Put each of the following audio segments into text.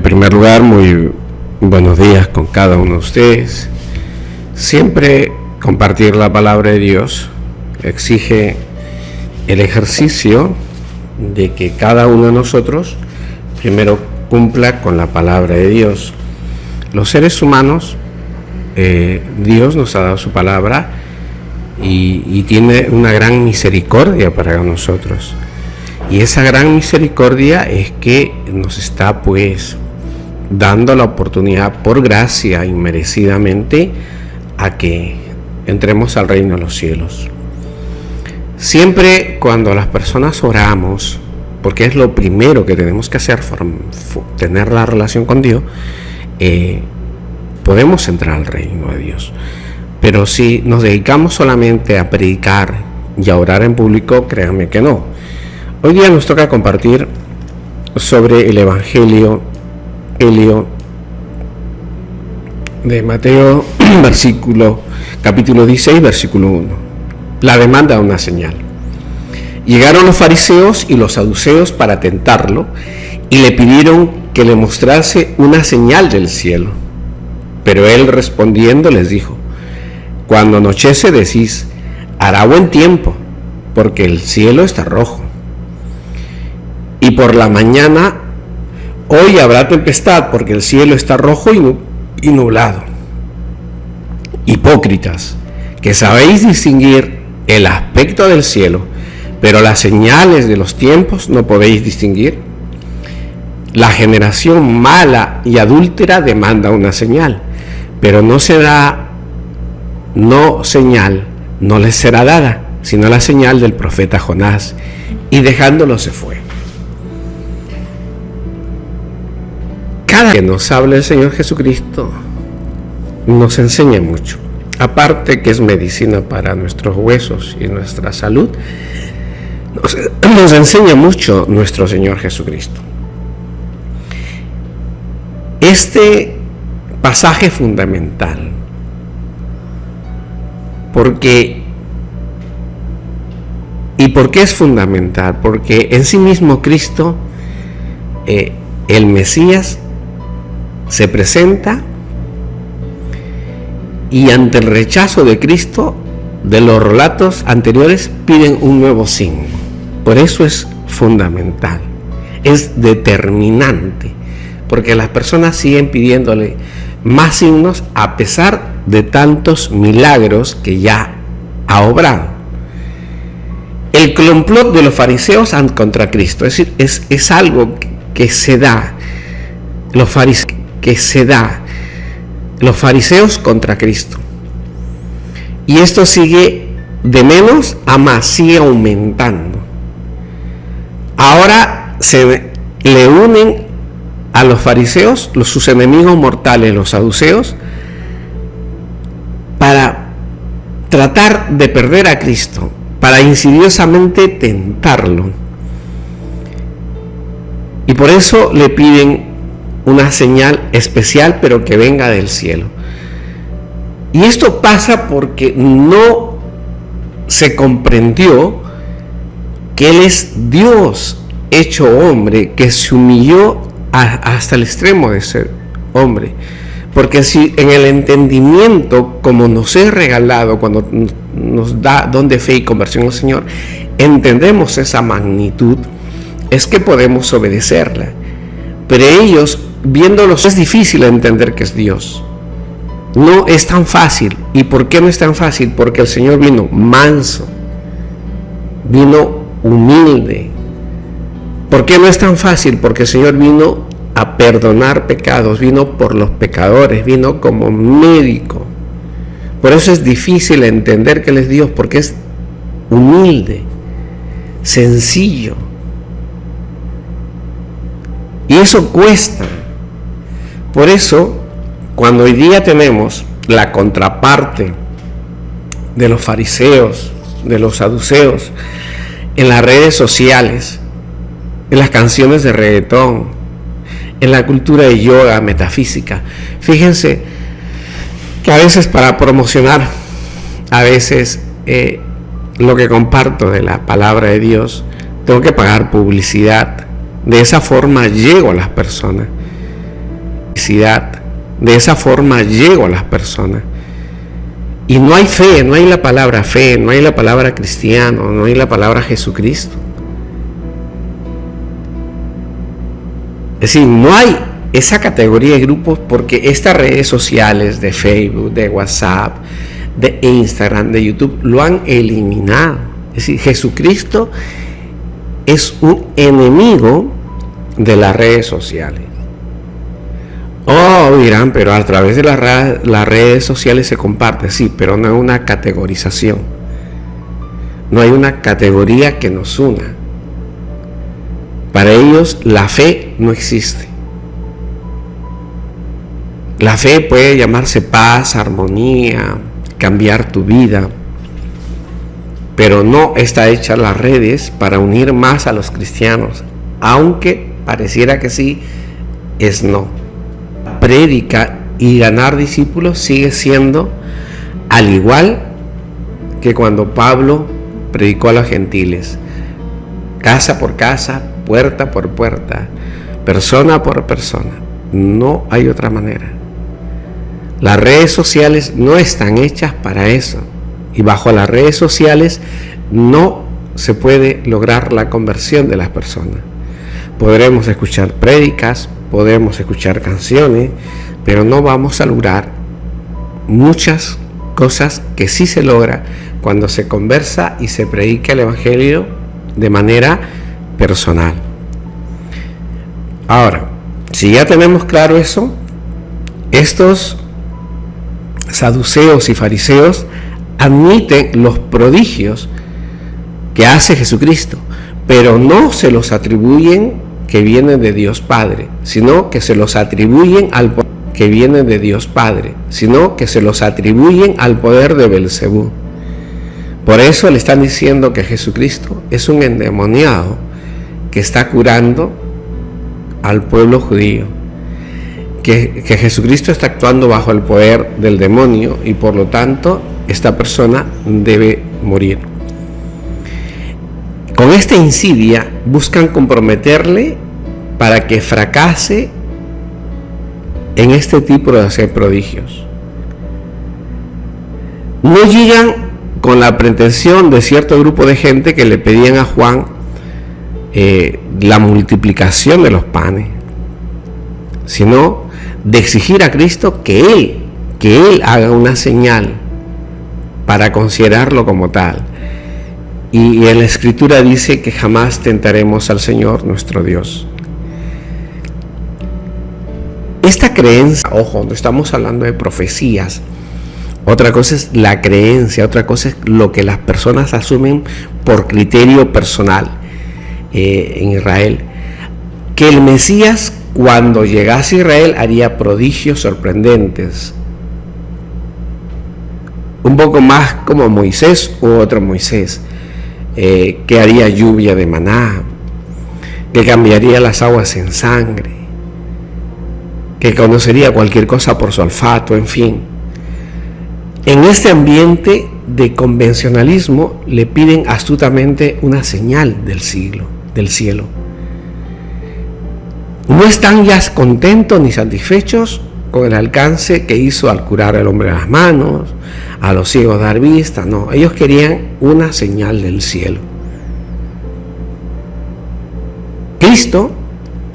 primer lugar, muy buenos días con cada uno de ustedes. Siempre compartir la palabra de Dios exige el ejercicio de que cada uno de nosotros primero cumpla con la palabra de Dios. Los seres humanos, Dios nos ha dado su palabra y tiene una gran misericordia para nosotros. Y esa gran misericordia es que nos está dando la oportunidad por gracia inmerecidamente a que entremos al reino de los cielos. Siempre cuando las personas oramos, porque es lo primero que tenemos que hacer, tener la relación con Dios, podemos entrar al reino de Dios. Pero si nos dedicamos solamente a predicar y a orar en público, créanme que no. Hoy día nos toca compartir sobre el Evangelio de Mateo, capítulo 16, versículo 1. La demanda de una señal. Llegaron los fariseos y los saduceos para tentarlo y le pidieron que le mostrase una señal del cielo. Pero él respondiendo les dijo: cuando anochece decís, hará buen tiempo, porque el cielo está rojo. Y por la mañana, hoy habrá tempestad, porque el cielo está rojo y nublado. Hipócritas, que sabéis distinguir el aspecto del cielo, pero las señales de los tiempos no podéis distinguir. La generación mala y adúltera demanda una señal, pero no les será dada, sino la señal del profeta Jonás. Y dejándolo se fue. Cada que nos habla el Señor Jesucristo nos enseña mucho. Aparte que es medicina para nuestros huesos y nuestra salud, nos enseña mucho nuestro Señor Jesucristo. Este pasaje fundamental, ¿por qué es fundamental? Porque en sí mismo Cristo, el Mesías, se presenta y ante el rechazo de Cristo, de los relatos anteriores, piden un nuevo signo. Por eso es fundamental, es determinante, porque las personas siguen pidiéndole más signos a pesar de tantos milagros que ya ha obrado. El complot de los fariseos contra Cristo, es decir, es algo que se da. Los fariseos contra Cristo. Y esto sigue de menos a más, sigue aumentando. Ahora se le unen a los fariseos, sus enemigos mortales, los saduceos, para tratar de perder a Cristo, para insidiosamente tentarlo. Y por eso le piden una señal especial, pero que venga del cielo. Y esto pasa porque no se comprendió que Él es Dios hecho hombre, que se humilló hasta el extremo de ser hombre. Porque si en el entendimiento, como nos es regalado cuando nos da don de fe y conversión al Señor, entendemos esa magnitud, es que podemos obedecerla. Pero ellos, viéndolos, es difícil entender que es Dios. No es tan fácil. ¿Y por qué no es tan fácil? Porque el Señor vino manso, vino humilde. ¿Por qué no es tan fácil? Porque el Señor vino a perdonar pecados, vino por los pecadores, vino como médico. Por eso es difícil entender que Él es Dios, porque es humilde, sencillo. Y eso cuesta. Por eso, cuando hoy día tenemos la contraparte de los fariseos, de los saduceos, en las redes sociales, en las canciones de reggaetón, en la cultura de yoga, metafísica, fíjense que a veces para promocionar, lo que comparto de la palabra de Dios, tengo que pagar publicidad. De esa forma llego a las personas. publicidad. De esa forma llego a las personas. Y no hay fe, no hay la palabra fe, no hay la palabra cristiano, no hay la palabra Jesucristo. Es decir, no hay esa categoría de grupos porque estas redes sociales de Facebook, de WhatsApp, de Instagram, de YouTube, lo han eliminado. Es decir, Jesucristo es un enemigo de las redes sociales. Oh, dirán, pero a través de las redes sociales se comparte, sí, pero no hay una categorización. No hay una categoría que nos una. Para ellos la fe no existe. La fe puede llamarse paz, armonía, cambiar tu vida, pero no está hecha las redes para unir más a los cristianos, aunque pareciera que sí, es no. Prédica y ganar discípulos sigue siendo al igual que cuando Pablo predicó a los gentiles, casa por casa, puerta por puerta, persona por persona. No hay otra manera. Las redes sociales no están hechas para eso, y bajo las redes sociales no se puede lograr la conversión de las personas. Podremos escuchar prédicas, podemos escuchar canciones, pero no vamos a lograr muchas cosas que sí se logra cuando se conversa y se predica el evangelio de manera personal. Ahora, si ya tenemos claro eso, estos saduceos y fariseos admiten los prodigios que hace Jesucristo, pero no se los atribuyen que vienen de Dios Padre, sino que se los atribuyen al poder que viene de Dios Padre, sino que se los atribuyen al poder de Belcebú. Por eso le están diciendo que Jesucristo es un endemoniado que está curando al pueblo judío, que Jesucristo está actuando bajo el poder del demonio y por lo tanto esta persona debe morir. Con esta insidia buscan comprometerle para que fracase en este tipo de hacer prodigios. No llegan con la pretensión de cierto grupo de gente que le pedían a Juan la multiplicación de los panes, sino de exigir a Cristo que Él haga una señal para considerarlo como tal. Y en la Escritura dice que jamás tentaremos al Señor nuestro Dios. Esta creencia, ojo, no estamos hablando de profecías. Otra cosa es la creencia, otra cosa es lo que las personas asumen por criterio personal en Israel. Que el Mesías, cuando llegase a Israel, haría prodigios sorprendentes. Un poco más como Moisés u otro Moisés. Que haría lluvia de maná, que cambiaría las aguas en sangre, que conocería cualquier cosa por su olfato, en fin. En este ambiente de convencionalismo le piden astutamente una señal del cielo. No están ya contentos ni satisfechos con el alcance que hizo al curar al hombre de las manos, a los ciegos dar vista. No, ellos querían una señal del cielo. Cristo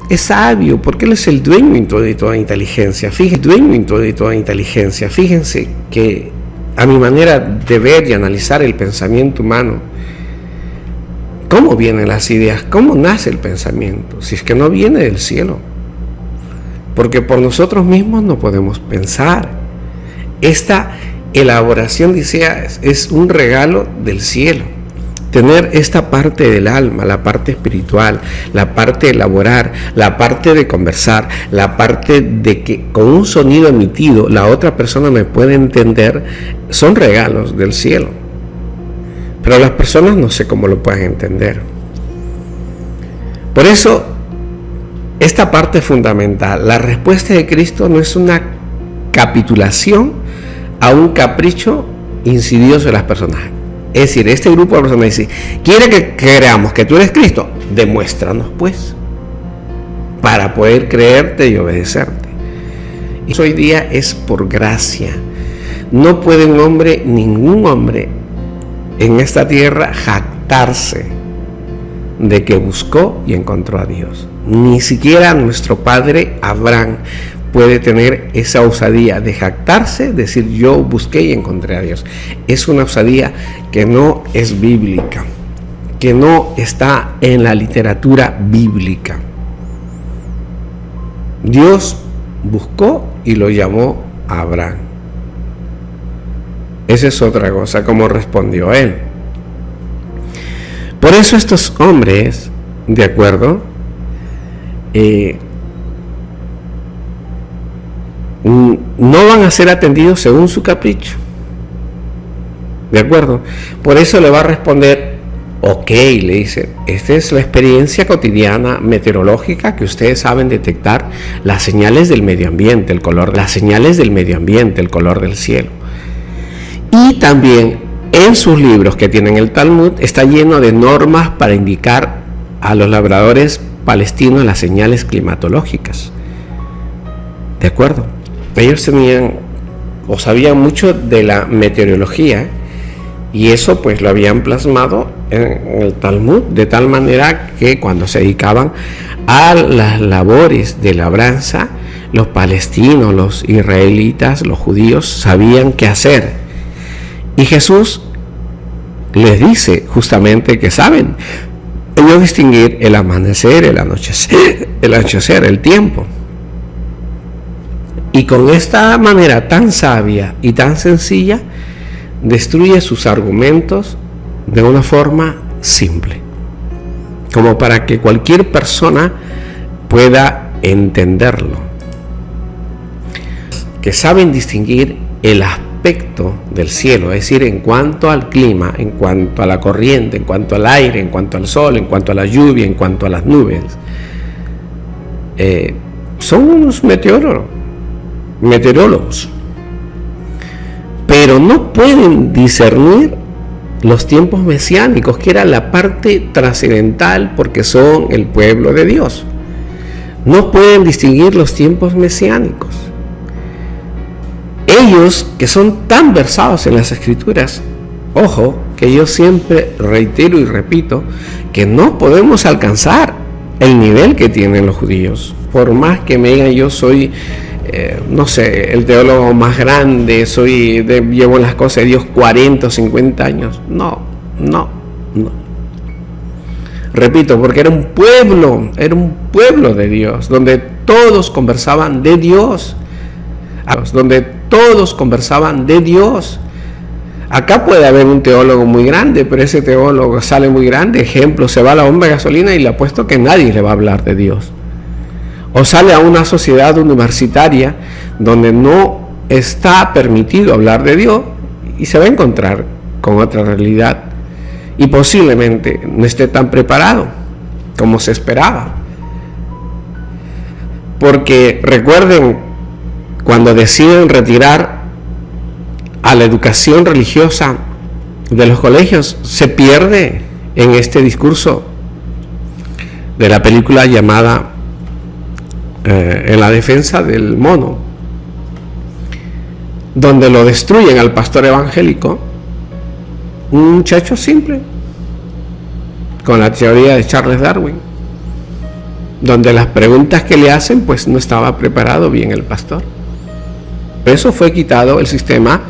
es sabio porque Él es el dueño de toda inteligencia. Fíjense que a mi manera de ver y analizar el pensamiento humano, ¿cómo vienen las ideas? ¿Cómo nace el pensamiento? Si es que no viene del cielo. Porque por nosotros mismos no podemos pensar. Esta elaboración, dice, es un regalo del cielo. Tener esta parte del alma, la parte espiritual, la parte de elaborar, la parte de conversar, la parte de que con un sonido emitido la otra persona me puede entender, son regalos del cielo. Pero las personas no sé cómo lo pueden entender. Por eso, esta parte es fundamental. La respuesta de Cristo no es una capitulación a un capricho insidioso de las personas. Es decir, este grupo de personas dice: ¿quiere que creamos que tú eres Cristo? Demuéstranos pues, para poder creerte y obedecerte. Y hoy día es por gracia. No puede ningún hombre en esta tierra jactarse de que buscó y encontró a Dios. Ni siquiera nuestro padre Abraham puede tener esa osadía de jactarse, decir yo busqué y encontré a Dios. Es una osadía que no es bíblica, que no está en la literatura bíblica. Dios buscó y lo llamó a Abraham. Esa es otra cosa, como respondió él. Por eso estos hombres, de acuerdo, no van a ser atendidos según su capricho. ¿De acuerdo? Por eso le va a responder, ok, le dice, esta es la experiencia cotidiana meteorológica que ustedes saben detectar las señales del medio ambiente, el color, las señales del medio ambiente, el color del cielo. Y también en sus libros que tienen el Talmud está lleno de normas para indicar a los labradores palestinos las señales climatológicas. ¿De acuerdo? Ellos tenían o sabían mucho de la meteorología y eso pues lo habían plasmado en el Talmud, de tal manera que cuando se dedicaban a las labores de labranza, los palestinos, los israelitas, los judíos sabían qué hacer. Y Jesús les dice justamente que saben ellos distinguir el amanecer, el anochecer, el tiempo. Y con esta manera tan sabia y tan sencilla, destruye sus argumentos de una forma simple, como para que cualquier persona pueda entenderlo. Que saben distinguir el aspecto del cielo, es decir, en cuanto al clima, en cuanto a la corriente, en cuanto al aire, en cuanto al sol, en cuanto a la lluvia, en cuanto a las nubes. Son unos meteorólogos, pero no pueden discernir los tiempos mesiánicos, que era la parte trascendental porque son el pueblo de Dios. No pueden distinguir los tiempos mesiánicos. Ellos que son tan versados en las escrituras, ojo, que yo siempre reitero y repito que no podemos alcanzar el nivel que tienen los judíos. Por más que me digan yo soy no sé, el teólogo más grande, llevo las cosas de Dios 40 o 50 años. No. Repito, porque era un pueblo de Dios, donde todos conversaban de Dios. Acá puede haber un teólogo muy grande, pero ese teólogo sale muy grande. Ejemplo, se va a la bomba de gasolina y le apuesto que nadie le va a hablar de Dios. O sale a una sociedad universitaria donde no está permitido hablar de Dios y se va a encontrar con otra realidad y posiblemente no esté tan preparado como se esperaba. Porque recuerden, cuando deciden retirar a la educación religiosa de los colegios, se pierde en este discurso de la película llamada En la defensa del mono, donde lo destruyen al pastor evangélico, un muchacho simple, con la teoría de Charles Darwin, donde las preguntas que le hacen, pues no estaba preparado bien el pastor. Por eso fue quitado el sistema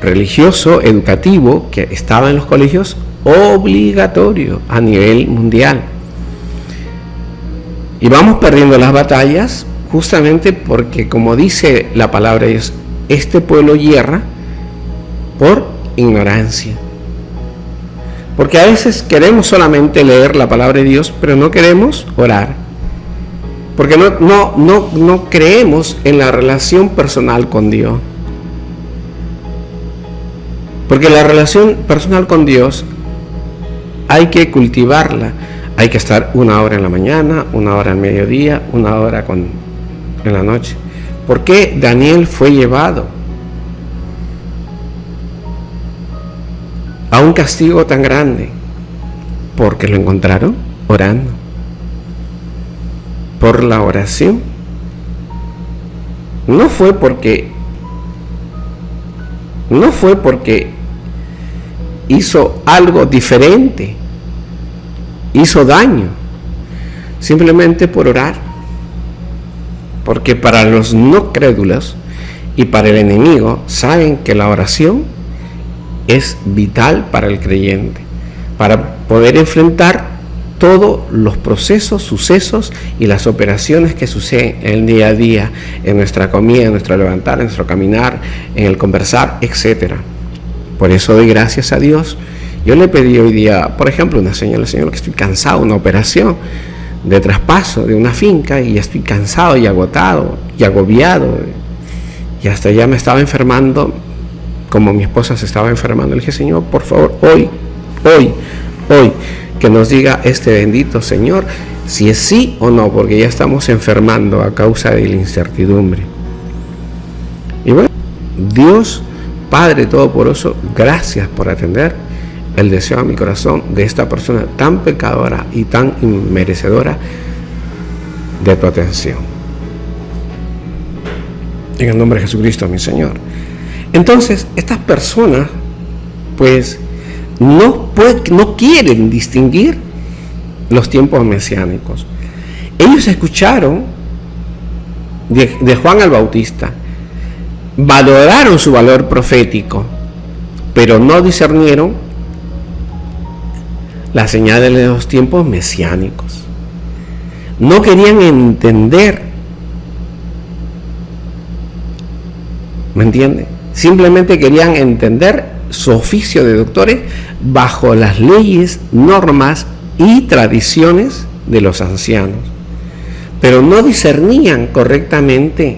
religioso, educativo, que estaba en los colegios, obligatorio a nivel mundial. Y vamos perdiendo las batallas justamente porque, como dice la palabra de Dios, este pueblo hierra por ignorancia. Porque a veces queremos solamente leer la palabra de Dios, pero no queremos orar. Porque no creemos en la relación personal con Dios. Porque la relación personal con Dios hay que cultivarla. Hay que estar 1 hora en la mañana, 1 hora al mediodía, 1 hora en la noche. ¿Por qué Daniel fue llevado a un castigo tan grande? Porque lo encontraron orando. Por la oración no fue porque hizo algo diferente, hizo daño, simplemente por orar. Porque para los no crédulos y para el enemigo, saben que la oración es vital para el creyente, para poder enfrentar todos los procesos, sucesos y las operaciones que suceden en el día a día, en nuestra comida, en nuestro levantar, en nuestro caminar, en el conversar, etc. Por eso doy gracias a Dios. Yo le pedí hoy día, por ejemplo, una señal al Señor, que estoy cansado, una operación de traspaso de una finca, y ya estoy cansado y agotado y agobiado, y hasta ya me estaba enfermando, como mi esposa se estaba enfermando. Le dije: Señor, por favor, hoy, que nos diga este bendito Señor si es sí o no, porque ya estamos enfermando a causa de la incertidumbre. Y bueno, Dios Padre Todopoderoso, gracias por atender el deseo a mi corazón de esta persona tan pecadora y tan inmerecedora de tu atención. En el nombre de Jesucristo, mi Señor. Entonces, estas personas, pues, no quieren distinguir los tiempos mesiánicos. Ellos escucharon de Juan el Bautista, valoraron su valor profético, pero no discernieron las señales de los tiempos mesiánicos. No querían entender, ¿me entiende? Simplemente querían entender su oficio de doctores bajo las leyes, normas y tradiciones de los ancianos, pero no discernían correctamente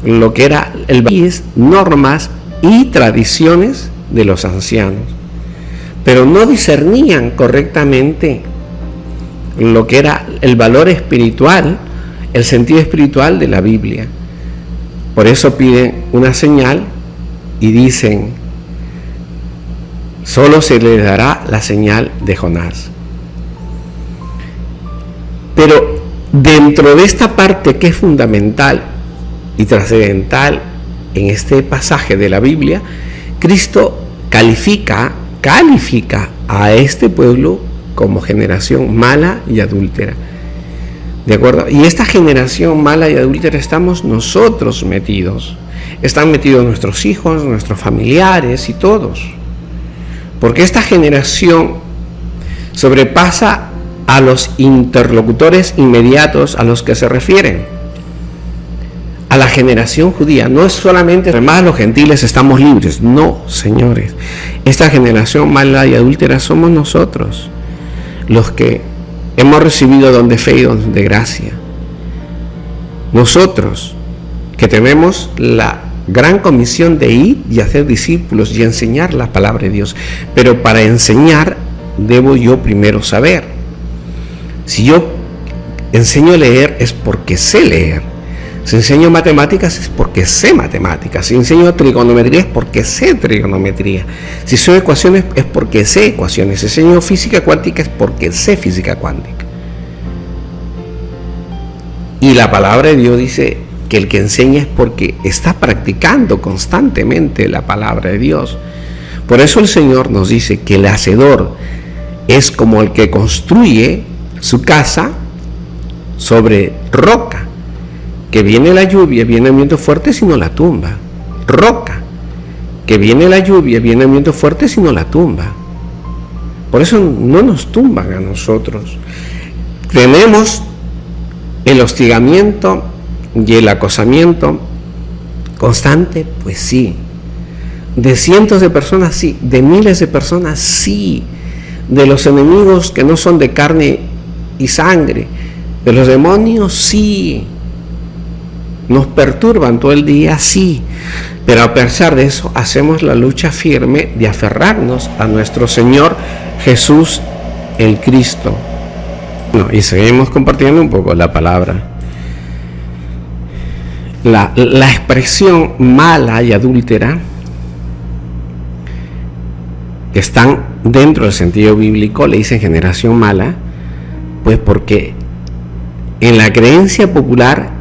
lo que era el leyes, normas y tradiciones de los ancianos, pero no discernían correctamente lo que era el valor espiritual, el sentido espiritual de la Biblia. Por eso piden una señal y dicen: solo se le dará la señal de Jonás. Pero dentro de esta parte que es fundamental y trascendental en este pasaje de la Biblia, Cristo califica a este pueblo como generación mala y adúltera. ¿De acuerdo? Y esta generación mala y adúltera estamos nosotros metidos. Están metidos nuestros hijos, nuestros familiares y todos. Porque esta generación sobrepasa a los interlocutores inmediatos a los que se refieren. A la generación judía. No es solamente, además, los gentiles estamos libres. No, señores. Esta generación mala y adúltera somos nosotros, los que hemos recibido don de fe y don de gracia. Nosotros, que tenemos la gran comisión de ir y hacer discípulos y enseñar la palabra de Dios. Pero para enseñar, debo yo primero saber. Si yo enseño a leer, es porque sé leer. Si enseño matemáticas, es porque sé matemáticas. Si enseño trigonometría, es porque sé trigonometría. Si soy ecuaciones, es porque sé ecuaciones. Si enseño física cuántica, es porque sé física cuántica. Y la palabra de Dios dice que el que enseña es porque está practicando constantemente la palabra de Dios. Por eso el Señor nos dice que el hacedor es como el que construye su casa sobre roca. Que viene la lluvia, viene el viento fuerte, si no la tumba. Roca. Que viene la lluvia, viene el viento fuerte, si no la tumba. Por eso no nos tumban a nosotros. Tenemos el hostigamiento y el acosamiento constante, pues sí. De cientos de personas, sí. De miles de personas, sí. De los enemigos que no son de carne y sangre. De los demonios, sí. Nos perturban todo el día, sí, pero a pesar de eso hacemos la lucha firme de aferrarnos a nuestro Señor Jesús el Cristo. Y seguimos compartiendo un poco la palabra. La expresión mala y adúltera, que están dentro del sentido bíblico, le dicen generación mala, pues porque en la creencia popular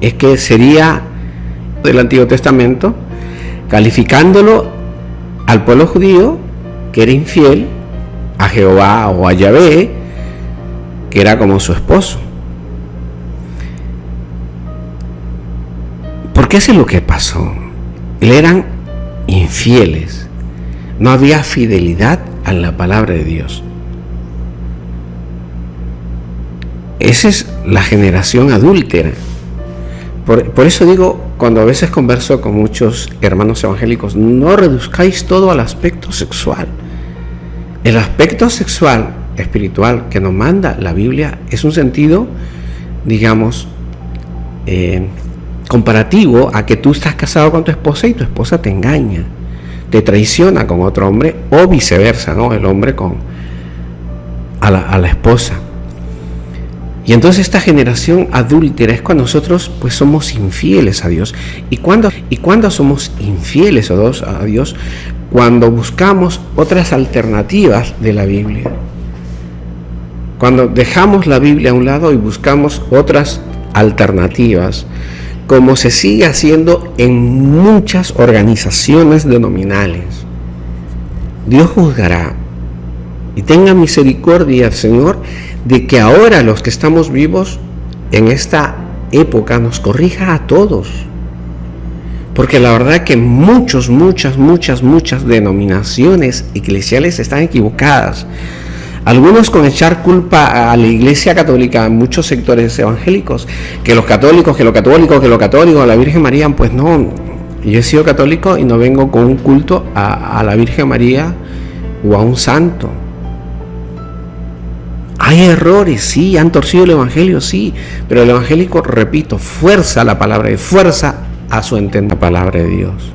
es que sería del Antiguo Testamento, calificándolo al pueblo judío que era infiel a Jehová o a Yahvé, que era como su esposo. Porque eso es lo que pasó. Eran infieles. No había fidelidad a la palabra de Dios. Esa es la generación adúltera. Por eso digo, cuando a veces converso con muchos hermanos evangélicos, no reduzcáis todo al aspecto sexual. El aspecto sexual, espiritual, que nos manda la Biblia es un sentido, digamos, comparativo a que tú estás casado con tu esposa y tu esposa te engaña, te traiciona con otro hombre, o viceversa, ¿no? El hombre a la esposa. Y entonces esta generación adúltera es cuando nosotros pues somos infieles a Dios. ¿Y cuándo somos infieles a Dios? Cuando buscamos otras alternativas de la Biblia. Cuando dejamos la Biblia a un lado y buscamos otras alternativas, como se sigue haciendo en muchas organizaciones denominales. Dios juzgará. Y tenga misericordia, Señor, de que ahora los que estamos vivos en esta época nos corrija a todos. Porque la verdad que muchas denominaciones eclesiales están equivocadas. Algunos con echar culpa a la Iglesia Católica, a muchos sectores evangélicos, que los católicos, a la Virgen María, pues no. Yo he sido católico y no vengo con un culto a la Virgen María o a un santo. Hay errores, sí, han torcido el evangelio, sí, pero el evangélico, repito, fuerza la palabra de fuerza a su entender la palabra de Dios.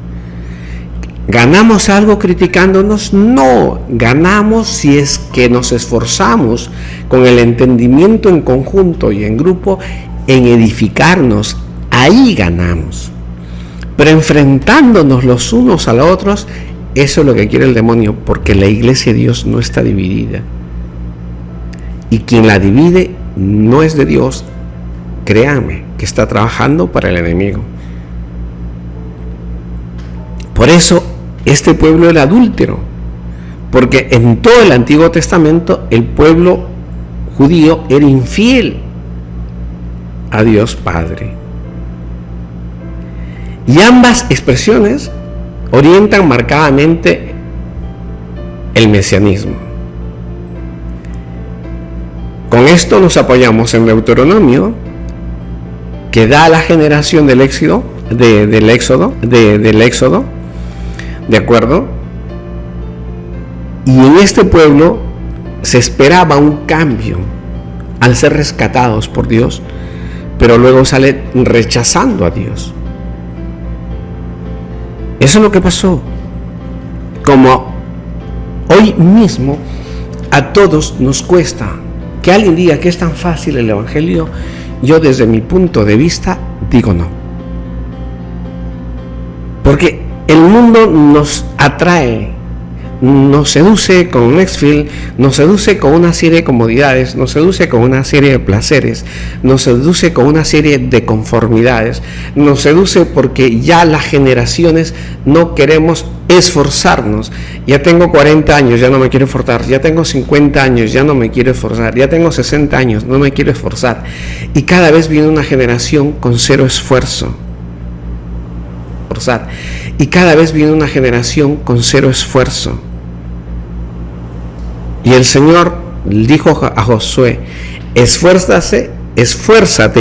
¿Ganamos algo criticándonos? No, ganamos si es que nos esforzamos con el entendimiento en conjunto y en grupo en edificarnos, ahí ganamos. Pero enfrentándonos los unos a los otros, eso es lo que quiere el demonio, porque la iglesia de Dios no está dividida. Y quien la divide no es de Dios, créanme, que está trabajando para el enemigo. Por eso, este pueblo era adúltero, porque en todo el Antiguo Testamento el pueblo judío era infiel a Dios Padre. Y ambas expresiones orientan marcadamente el mesianismo. Con esto nos apoyamos en Deuteronomio, que da a la generación del Éxodo, ¿de acuerdo? Y en este pueblo se esperaba un cambio al ser rescatados por Dios, pero luego sale rechazando a Dios. Eso es lo que pasó. Como hoy mismo a todos nos cuesta que alguien diga que es tan fácil el evangelio, yo desde mi punto de vista digo no. Porque el mundo nos atrae, nos seduce con Netflix, nos seduce con una serie de comodidades, nos seduce con una serie de placeres, nos seduce con una serie de conformidades, nos seduce porque ya las generaciones no queremos esforzarnos. Ya tengo 40 años, ya no me quiero esforzar, ya tengo 50 años, ya no me quiero esforzar, ya tengo 60 años, no me quiero esforzar. Y cada vez viene una generación con cero esfuerzo. Y cada vez viene una generación con cero esfuerzo. Y el Señor dijo a Josué: esfuérzate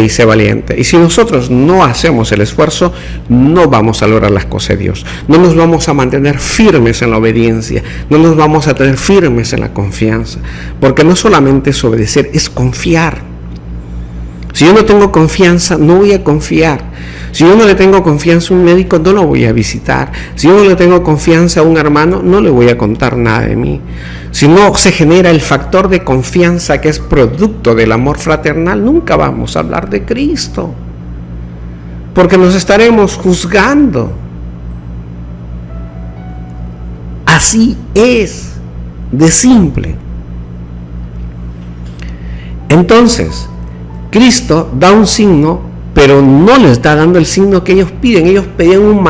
y sé valiente. Y si nosotros no hacemos el esfuerzo, no vamos a lograr las cosas de Dios. No nos vamos a mantener firmes en la obediencia, no nos vamos a tener firmes en la confianza. Porque no solamente es obedecer, es confiar. Si yo no tengo confianza, no voy a confiar. Si yo no le tengo confianza a un médico, no lo voy a visitar. Si yo no le tengo confianza a un hermano, no le voy a contar nada de mí. Si no se genera el factor de confianza que es producto del amor fraternal, nunca vamos a hablar de Cristo. Porque nos estaremos juzgando. Así es, de simple. Entonces, Cristo da un signo pero no les está dando el signo que ellos piden. Ellos pedían un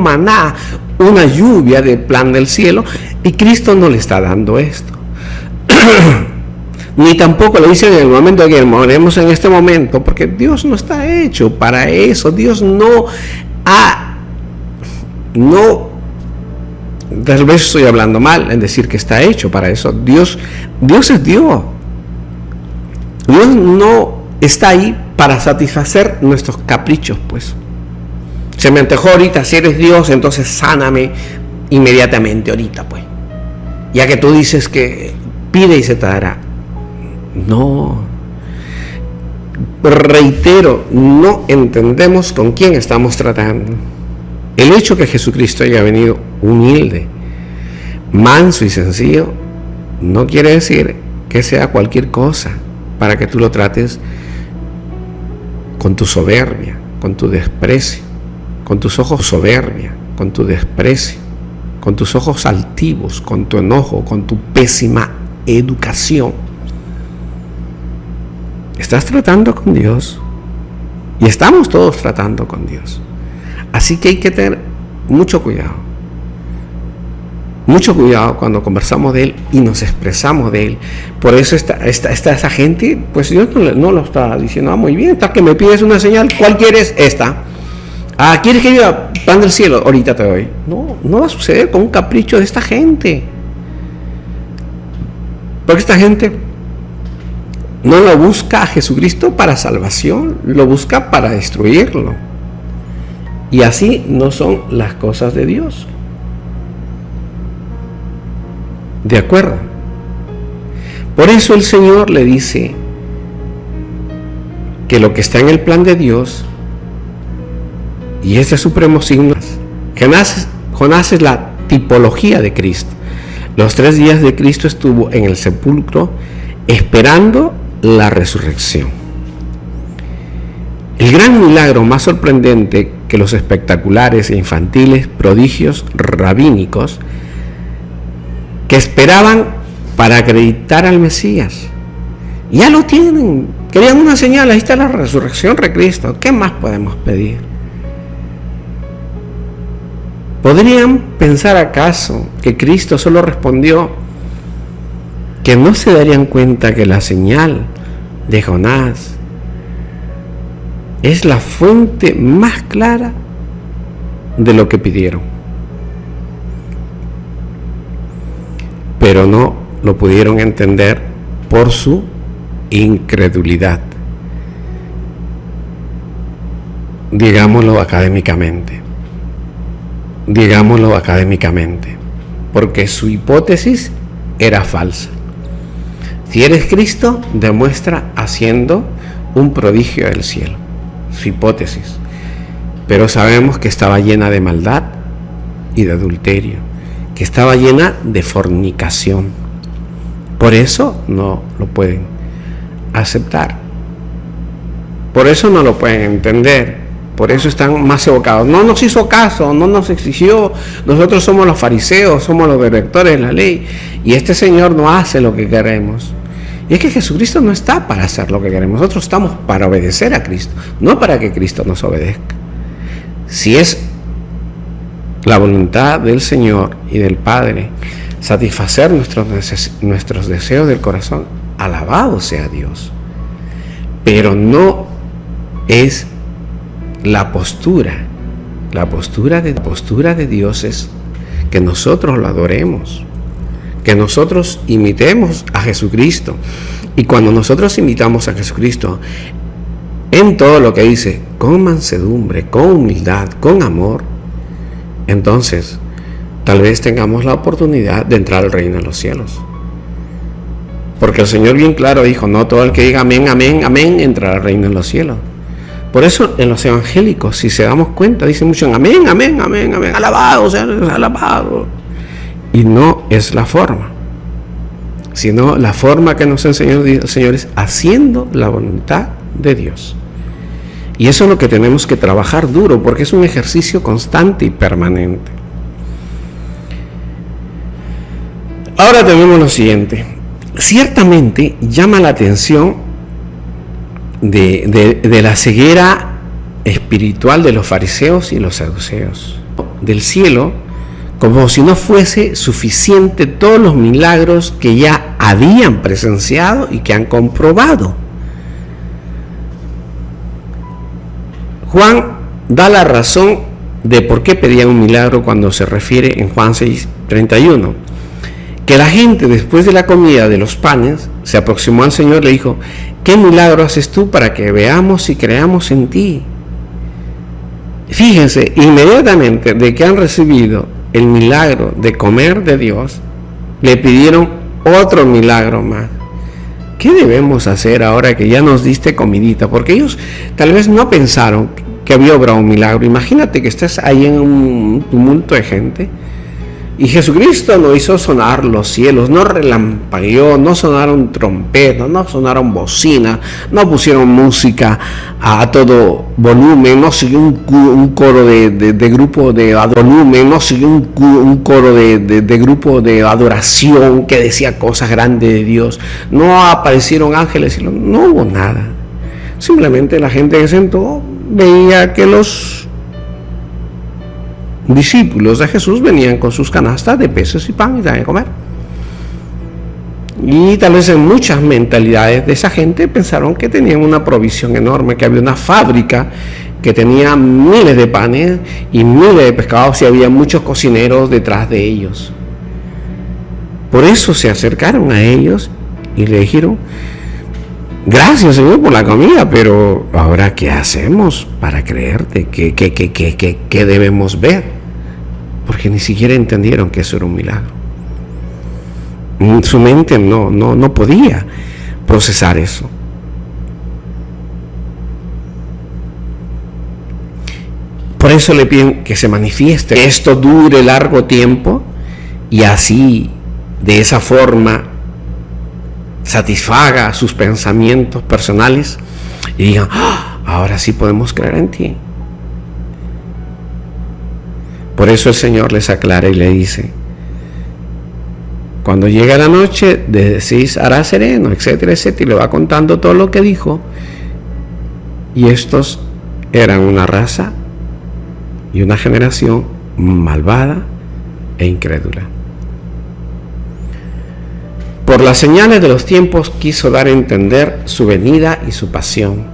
maná, una lluvia del plan del cielo, y Cristo no le está dando esto. Ni tampoco lo dicen en el momento que moremos en este momento, porque Dios no está hecho para eso. Dios no, tal vez estoy hablando mal en decir que está hecho para eso. Dios es Dios. Dios no está ahí para satisfacer nuestros caprichos, pues. Se me antojó ahorita, si eres Dios, entonces sáname inmediatamente ahorita, pues. Ya que tú dices que pide y se te dará. No. Reitero, no entendemos con quién estamos tratando. El hecho que Jesucristo haya venido humilde, manso y sencillo, no quiere decir que sea cualquier cosa para que tú lo trates con tu soberbia, con tu desprecio, con tus ojos soberbia, con tu desprecio, con tus ojos altivos, con tu enojo, con tu pésima educación. Estás tratando con Dios, y estamos todos tratando con Dios. Así que hay que tener mucho cuidado cuando conversamos de Él y nos expresamos de Él. Por eso esa gente, pues Dios no lo está diciendo, muy bien, está que me pides una señal, ¿cuál quieres? Esta. ¿Quieres que yo pan del cielo? Ahorita te doy. No va a suceder con un capricho de esta gente. Porque esta gente no lo busca a Jesucristo para salvación, lo busca para destruirlo. Y así no son las cosas de Dios. ¿De acuerdo? Por eso el Señor le dice que lo que está en el plan de Dios, y este supremo signo, Jonás es la tipología de Cristo. Los 3 días de Cristo estuvo en el sepulcro esperando la resurrección. El gran milagro más sorprendente que los espectaculares e infantiles prodigios rabínicos que esperaban para acreditar al Mesías. Ya lo tienen, querían una señal, ahí está la resurrección de Cristo. ¿Qué más podemos pedir? ¿Podrían pensar acaso que Cristo solo respondió que no se darían cuenta que la señal de Jonás es la fuente más clara de lo que pidieron? Pero no lo pudieron entender por su incredulidad. Digámoslo académicamente, porque su hipótesis era falsa. Si eres Cristo, demuestra haciendo un prodigio del cielo. Su hipótesis. Pero sabemos que estaba llena de maldad y de adulterio, que estaba llena de fornicación. Por eso no lo pueden aceptar. Por eso no lo pueden entender. Por eso están más evocados. No nos hizo caso, no nos exigió. Nosotros somos los fariseos, somos los directores de la ley. Y este Señor no hace lo que queremos. Y es que Jesucristo no está para hacer lo que queremos. Nosotros estamos para obedecer a Cristo, no para que Cristo nos obedezca. Si es la voluntad del Señor y del Padre satisfacer nuestros deseos del corazón, alabado sea Dios. Pero no es la postura de Dios es que nosotros lo adoremos, que nosotros imitemos a Jesucristo. Y cuando nosotros imitamos a Jesucristo en todo lo que dice, con mansedumbre, con humildad, con amor, entonces tal vez tengamos la oportunidad de entrar al reino de los cielos. Porque el Señor bien claro dijo, no todo el que diga amén, amén, amén, entrará al reino de los cielos. Por eso en los evangélicos, si se damos cuenta, dicen mucho amén, amén, amén, amén, alabado sea, alabado. Y no es la forma, sino la forma que nos enseñó el Señor es haciendo la voluntad de Dios. Y eso es lo que tenemos que trabajar duro, porque es un ejercicio constante y permanente. Ahora tenemos lo siguiente. Ciertamente llama la atención de la ceguera espiritual de los fariseos y los saduceos. Del cielo, como si no fuese suficiente todos los milagros que ya habían presenciado y que han comprobado. Juan da la razón de por qué pedían un milagro cuando se refiere en Juan 6:31, que la gente después de la comida de los panes se aproximó al Señor y le dijo: ¿qué milagro haces tú para que veamos y creamos en ti? Fíjense, inmediatamente de que han recibido el milagro de comer de Dios, le pidieron otro milagro más. ¿Qué debemos hacer ahora que ya nos diste comidita? Porque ellos tal vez no pensaron que había obrado un milagro. Imagínate que estás ahí en un tumulto de gente y Jesucristo no hizo sonar los cielos, no relampagueó, no sonaron trompetas, no sonaron bocinas, no pusieron música a todo volumen, no siguió un coro de grupo de volumen, no siguió un coro de grupo de adoración que decía cosas grandes de Dios, no aparecieron ángeles, no hubo nada. Simplemente la gente que se sentó veía que los discípulos de Jesús venían con sus canastas de peces y pan y daban de comer. Y tal vez en muchas mentalidades de esa gente pensaron que tenían una provisión enorme, que había una fábrica que tenía miles de panes y miles de pescados y había muchos cocineros detrás de ellos. Por eso se acercaron a ellos y le dijeron: gracias, Señor, por la comida, pero ahora ¿qué hacemos para creerte? ¿Qué debemos ver? Porque ni siquiera entendieron que eso era un milagro. Su mente no podía procesar eso. Por eso le piden que se manifieste, que esto dure largo tiempo y así, de esa forma, satisfaga sus pensamientos personales y digan: ¡ah! Ahora sí podemos creer en ti. Por eso el Señor les aclara y le dice: cuando llega la noche, decís hará sereno, etcétera, etcétera, y le va contando todo lo que dijo. Y estos eran una raza y una generación malvada e incrédula. Por las señales de los tiempos quiso dar a entender su venida y su pasión,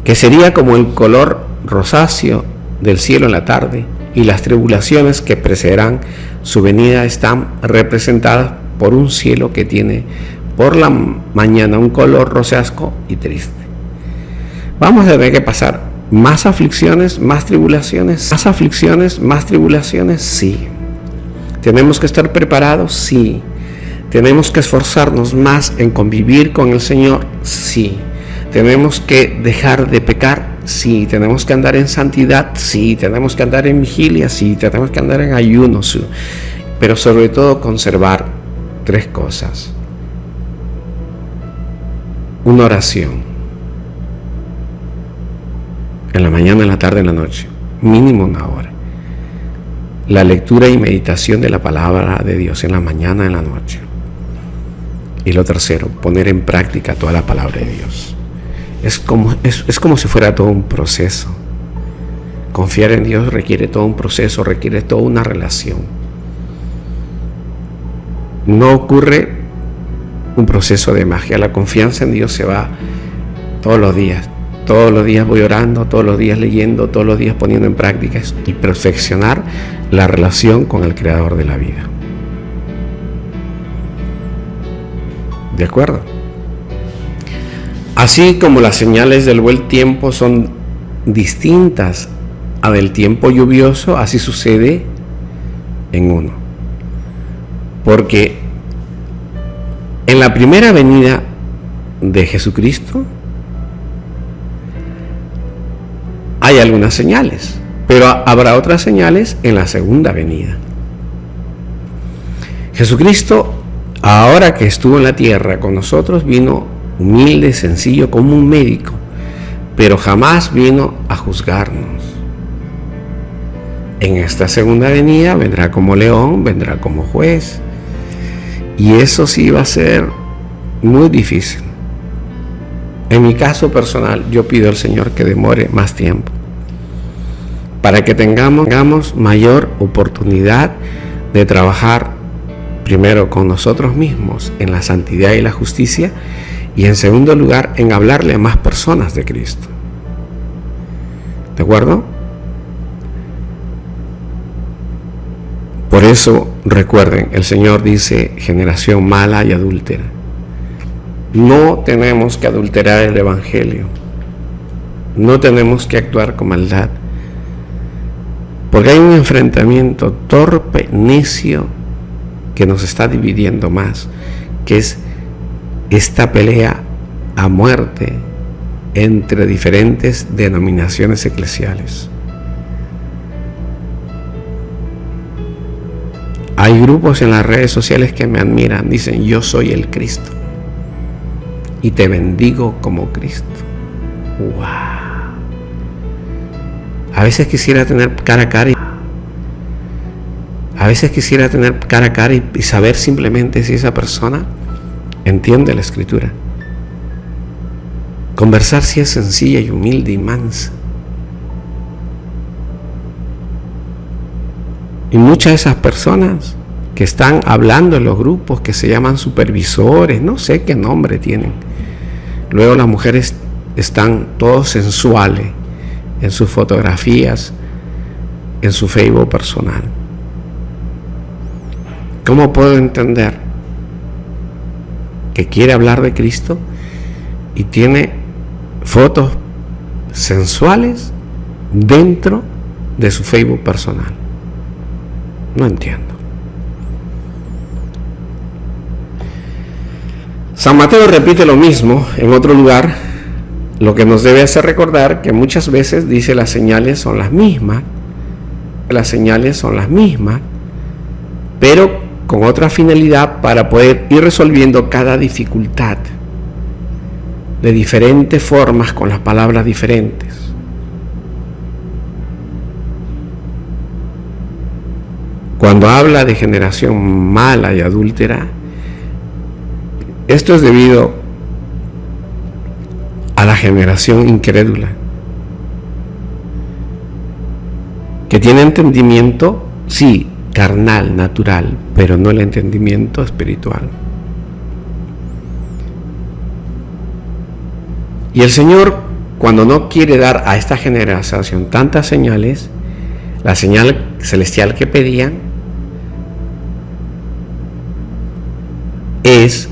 que sería como el color rosáceo del cielo en la tarde, y las tribulaciones que precederán su venida están representadas por un cielo que tiene por la mañana un color rosáceo y triste. Vamos a tener que pasar más aflicciones, más tribulaciones, más aflicciones, más tribulaciones, sí. ¿Tenemos que estar preparados? Sí. ¿Tenemos que esforzarnos más en convivir con el Señor? Sí. ¿Tenemos que dejar de pecar? Sí. ¿Tenemos que andar en santidad? Sí. ¿Tenemos que andar en vigilia? Sí. ¿Tenemos que andar en ayuno? Sí. Pero sobre todo conservar 3 cosas. Una oración. En la mañana, en la tarde, en la noche. Mínimo 1 hora. La lectura y meditación de la palabra de Dios en la mañana y en la noche. Y lo tercero, poner en práctica toda la palabra de Dios. Es como si fuera todo un proceso. Confiar en Dios requiere todo un proceso, requiere toda una relación. No ocurre un proceso de magia. La confianza en Dios se va todos los días. Todos los días voy orando, todos los días leyendo, todos los días poniendo en práctica y perfeccionar la relación con el Creador de la vida. ¿De acuerdo? Así como las señales del buen tiempo son distintas a del tiempo lluvioso, así sucede en uno. Porque en la primera venida de Jesucristo hay algunas señales, pero habrá otras señales en la segunda venida. Jesucristo, ahora que estuvo en la tierra con nosotros, vino humilde, sencillo, como un médico, pero jamás vino a juzgarnos. En esta segunda venida vendrá como león, vendrá como juez, y eso sí va a ser muy difícil. En mi caso personal, yo pido al Señor que demore más tiempo, para que tengamos mayor oportunidad de trabajar primero con nosotros mismos en la santidad y la justicia, y en segundo lugar en hablarle a más personas de Cristo. ¿De acuerdo? Por eso recuerden, el Señor dice: generación mala y adúltera. No tenemos que adulterar el Evangelio, no tenemos que actuar con maldad, porque hay un enfrentamiento torpe, necio, que nos está dividiendo más, que es esta pelea a muerte entre diferentes denominaciones eclesiales. Hay grupos en las redes sociales que me admiran, dicen: yo soy el Cristo y te bendigo como Cristo. ¡Wow! A veces quisiera tener cara a cara y saber simplemente si esa persona entiende la Escritura. Conversar si es sencilla y humilde y mansa. Y muchas de esas personas que están hablando en los grupos, que se llaman supervisores, no sé qué nombre tienen. Luego las mujeres están todos sensuales en sus fotografías, en su Facebook personal. ¿Cómo puedo entender que quiere hablar de Cristo y tiene fotos sensuales dentro de su Facebook personal? No entiendo. San Mateo repite lo mismo en otro lugar, lo que nos debe hacer recordar que muchas veces dice las señales son las mismas, pero con otra finalidad, para poder ir resolviendo cada dificultad de diferentes formas, con las palabras diferentes. Cuando habla de generación mala y adúltera, esto es debido a la generación incrédula, que tiene entendimiento, sí, carnal, natural, pero no el entendimiento espiritual. Y el Señor, cuando no quiere dar a esta generación tantas señales, la señal celestial que pedían es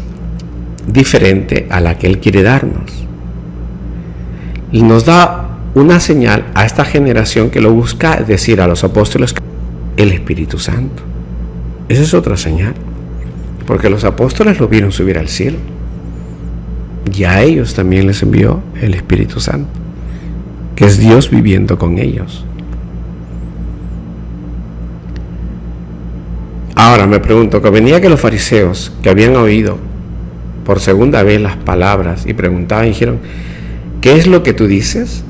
diferente a la que Él quiere darnos. Y nos da una señal a esta generación que lo busca, es decir, a los apóstoles, el Espíritu Santo. Esa es otra señal, porque los apóstoles lo vieron subir al cielo, y a ellos también les envió el Espíritu Santo, que es Dios viviendo con ellos. Ahora me pregunto, que venía que los fariseos, que habían oído por segunda vez las palabras y preguntaban y dijeron: ¿qué es lo que tú dices?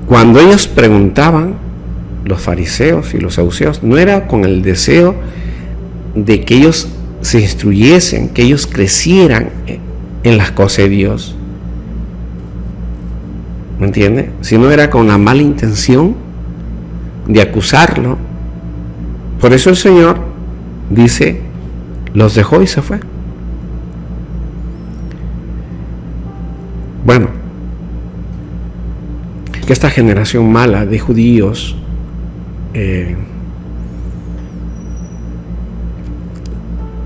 Cuando ellos preguntaban, los fariseos y los saduceos, no era con el deseo de que ellos se instruyesen, que ellos crecieran en las cosas de Dios, ¿me entiende? Sino era con la mala intención de acusarlo. Por eso el Señor dice: los dejó y se fue. Bueno, que esta generación mala de judíos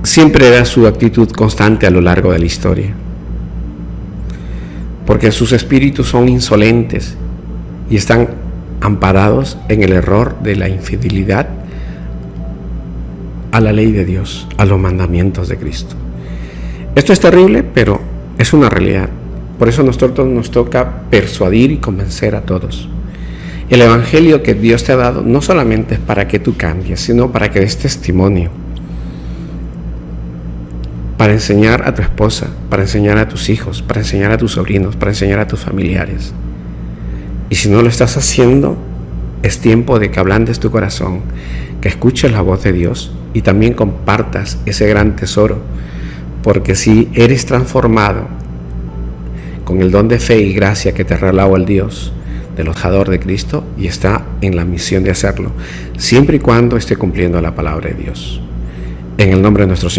siempre era su actitud constante a lo largo de la historia, porque sus espíritus son insolentes y están amparados en el error de la infidelidad a la ley de Dios, a los mandamientos de Cristo. Esto es terrible, pero es una realidad. Por eso a nosotros nos toca persuadir y convencer a todos. El evangelio que Dios te ha dado no solamente es para que tú cambies, sino para que des testimonio, para enseñar a tu esposa, para enseñar a tus hijos, para enseñar a tus sobrinos, para enseñar a tus familiares. Y si no lo estás haciendo, es tiempo de que ablandes tu corazón, que escuches la voz de Dios y también compartas ese gran tesoro, porque si eres transformado con el don de fe y gracia que te ha regalado el Dios del embajador de Cristo, y está en la misión de hacerlo, siempre y cuando esté cumpliendo la palabra de Dios. En el nombre de nuestro Señor